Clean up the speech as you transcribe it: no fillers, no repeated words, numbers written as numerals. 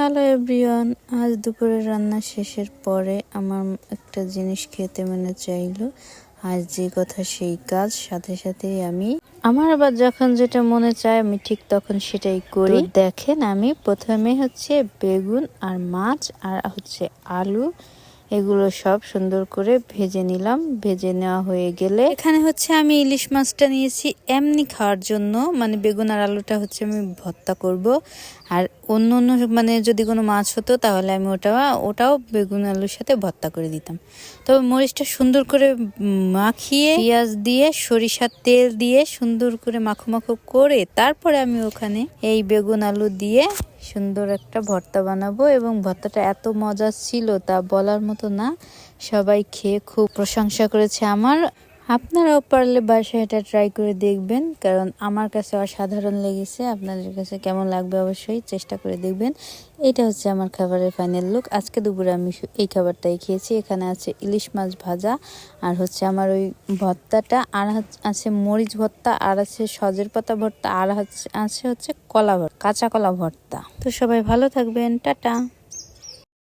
Hello everyone, আজ দুপুরে রান্না শেষের পরে আমার একটা জিনিস খেতে মনে চাইলো। আজ যে কথা সেই কাজ, সাথে সাথেই আমার আবার যখন যেটা মনে চায় আমি ঠিক তখন সেটাই করি। দেখেন, আমি প্রথমে বেগুন আর মাছ আর আলু, এগুলো সব সুন্দর করে ভেজে নিলাম। ভেজে নেওয়া হয়ে গেলে এখানে আমি ইলিশ মাছটা নিয়েছি এমনি খাওয়ার জন্য, মানে বেগুন আর আলুটা আমি ভর্তা করব। আর অন্য যদি কোনো মাছ হতো তাহলে আমি ওটাও বেগুন আলুর সাথে ভর্তা করে দিতাম। তবে মরিচটা সুন্দর করে মাখিয়ে পেঁয়াজ দিয়ে সরিষার তেল দিয়ে সুন্দর করে মাখো মাখো করে তারপরে আমি ওখানে এই বেগুন আলু দিয়ে সুন্দর একটা ভর্তা বানাবো। এবং ভর্তাটা এত মজা ছিল তা বলার মতো না। সবাই খেয়ে খুব প্রশংসা করেছে আমার। আপনারাও পারলে বাসায় এটা ট্রাই করে দেখবেন, কারণ আমার কাছে অসাধারণ লেগেছে। আপনাদের কাছে কেমন লাগবে অবশ্যই চেষ্টা করে দেখবেন। এটা আমার খাবারের ফাইনাল লুক। আজকে দুপুরে আমি এই খাবারটাই খেয়েছি। এখানে আছে ইলিশ মাছ ভাজা, আর আমার ওই ভর্তাটা, আর আছে মরিচ ভর্তা, আর আছে সজের পাতা ভর্তা, আর আছে কলা ভর্তা, কাঁচা কলা ভর্তা। তো সবাই ভালো থাকবেন, টাটা।